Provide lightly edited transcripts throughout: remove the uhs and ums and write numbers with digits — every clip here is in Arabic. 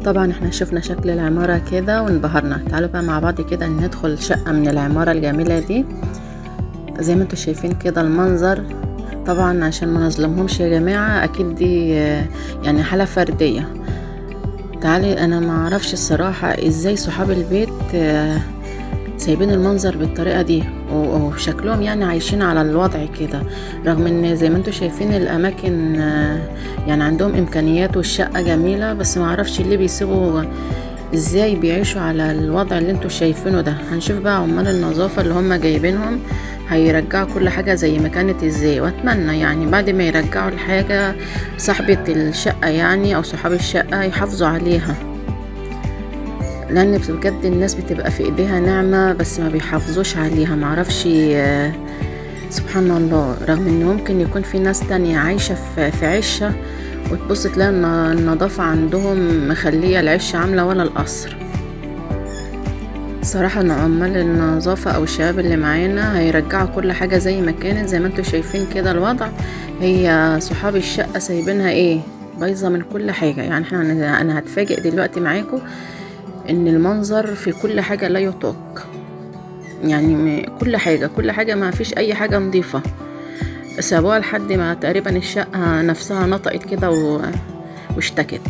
طبعا احنا شفنا شكل العمارة كده وانبهرنا. تعالوا بقى مع بعض كده ندخل شقة من العمارة الجميلة دي. زي ما انتوا شايفين كده المنظر. طبعا عشان ما نظلمهمش يا جماعة، اكيد دي يعني حالة فردية. تعالي، انا ما اعرفش الصراحة ازاي صحاب البيت سايبين المنظر بالطريقة دي، وشكلهم يعني عايشين على الوضع كده، رغم ان زي ما انتوا شايفين الاماكن يعني عندهم امكانيات والشقة جميلة، بس ما اعرفش ليه بيسيبوا، ازاي بيعيشوا على الوضع اللي انتوا شايفينه ده. هنشوف بقى عمال النظافة اللي هم جايبينهم هيرجعوا كل حاجة زي ما كانت ازاي. واتمنى يعني بعد ما يرجعوا الحاجة صاحبة الشقة يعني او صحاب الشقة يحافظوا عليها، لان بجد الناس بتبقى في ايديها نعمة بس ما بيحافظوش عليها. معرفش سبحان الله، رغم ان ممكن يكون في ناس تانية عايشة في عشة وتبص تلاقي النظافة عندهم مخلية العشة عاملة ولا القصر. صراحة ان عمال النظافة او الشباب اللي معانا هيرجعوا كل حاجة زي ما كانت. زي ما انتوا شايفين كده الوضع، هي صحاب الشقة سايبينها ايه بايظة من كل حاجة. يعني انا هتفاجئ دلوقتي معاكم ان المنظر في كل حاجة لا يطاق، يعني كل حاجة ما فيش اي حاجة نظيفة. سابوها لحد ما تقريبا الشقة نفسها نطقت كده واشتكت.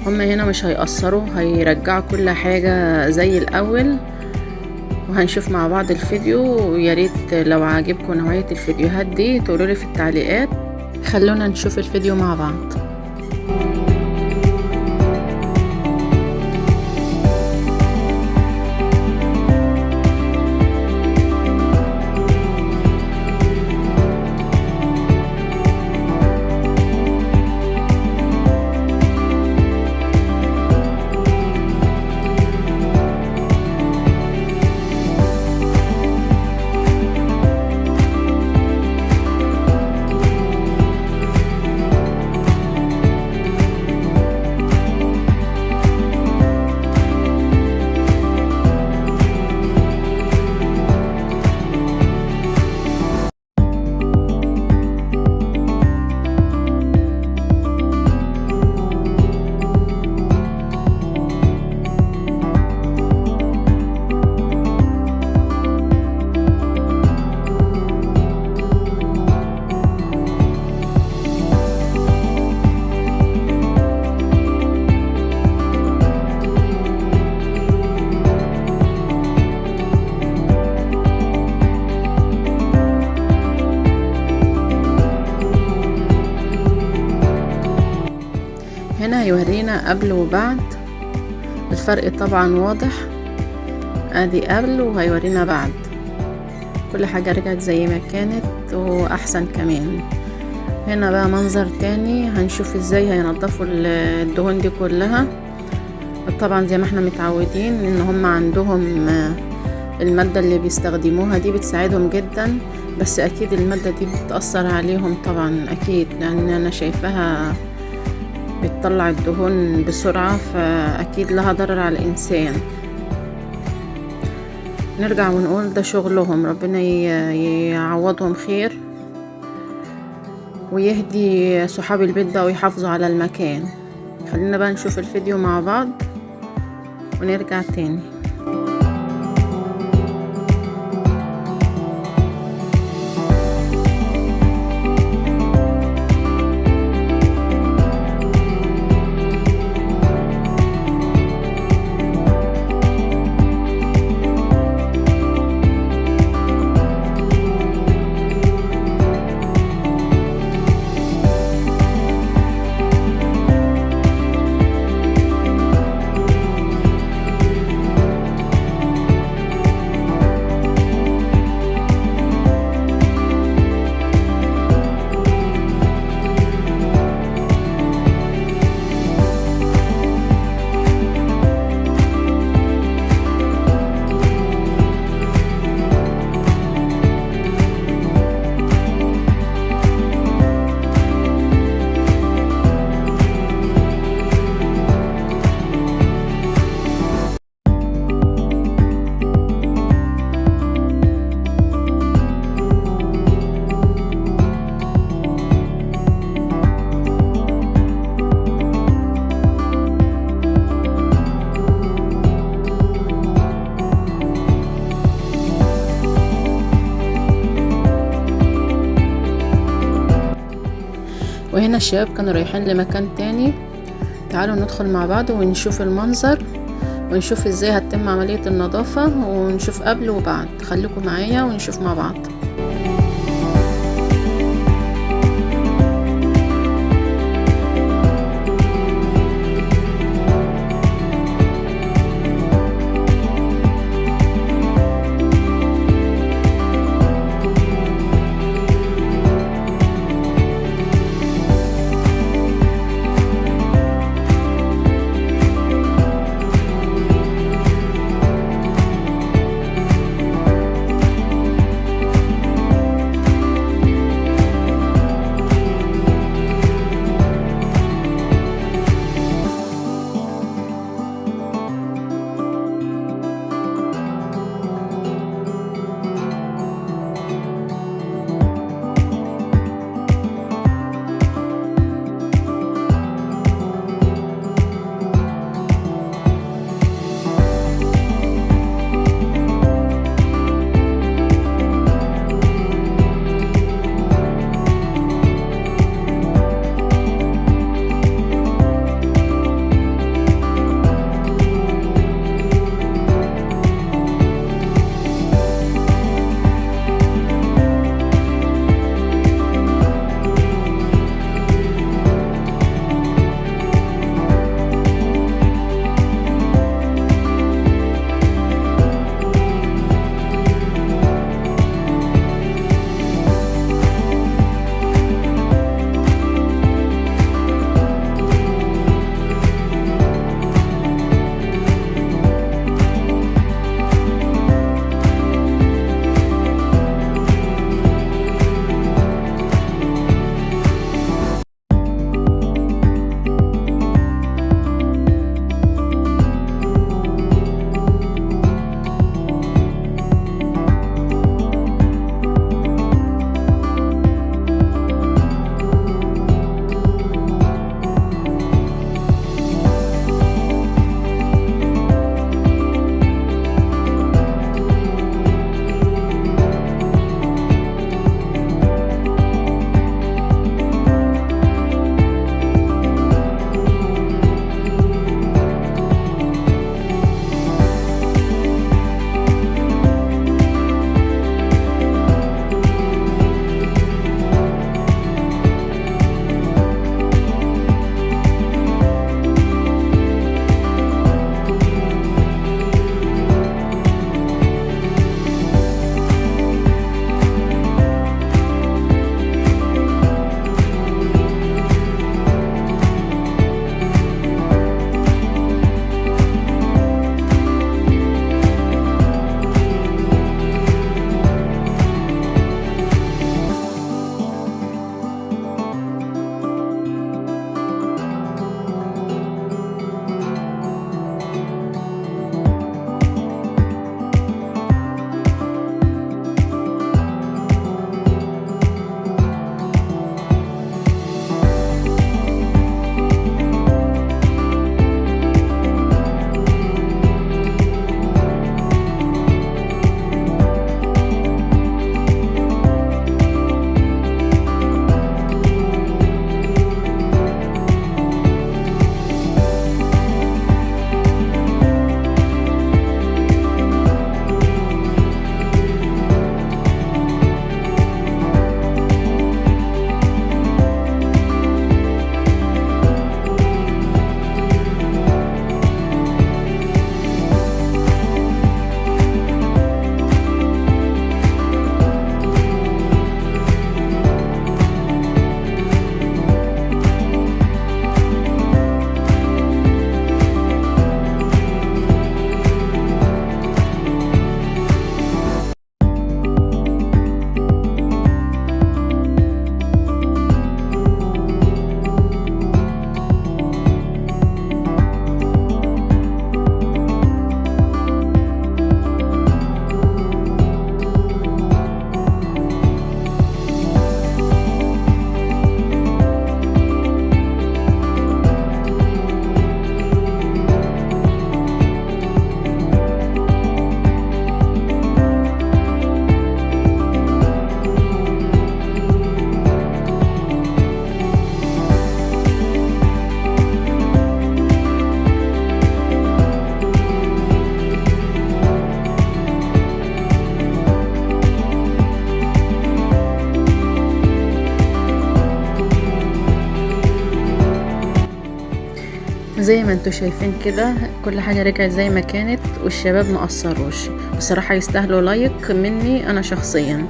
هم هنا مش هيقصروا، هيرجعوا كل حاجة زي الاول. وهنشوف مع بعض الفيديو، ويا ريت لو عجبكم نوعية الفيديوهات دي تقولولي في التعليقات. خلونا نشوف الفيديو مع بعض. هنا هيورينا قبل وبعد، الفرق طبعا واضح. ادي قبل وهيورينا بعد، كل حاجة رجعت زي ما كانت واحسن كمان. هنا بقى منظر تاني، هنشوف ازاي هينضفوا الدهون دي كلها. طبعا زي ما احنا متعودين ان هم عندهم المادة اللي بيستخدموها دي بتساعدهم جدا، بس اكيد المادة دي بتأثر عليهم طبعا اكيد، لان انا شايفاها بتطلع الدهون بسرعة، فأكيد لها ضرر على الإنسان. نرجع ونقول ده شغلهم، ربنا يعوضهم خير ويهدي صحاب البيت بقى ويحافظوا على المكان. خلينا بقى نشوف الفيديو مع بعض ونرجع تاني. هنا الشباب كانوا رايحين لمكان تاني. تعالوا ندخل مع بعض ونشوف المنظر ونشوف ازاي هتتم عملية النظافة ونشوف قبل وبعد. خليكم معايا ونشوف مع بعض. زي ما انتوا شايفين كده كل حاجة رجعت زي ما كانت، والشباب ما قصروش بصراحة، يستاهلوا لايك مني انا شخصيا.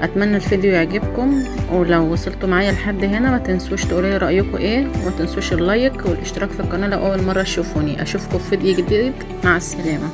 اتمنى الفيديو يعجبكم، ولو وصلتوا معايا لحد هنا ما تنسوش تقولوا لي رايكم ايه، وما تنسوش اللايك والاشتراك في القناه لو اول مره تشوفوني. اشوفكم في فيديو جديد، مع السلامه.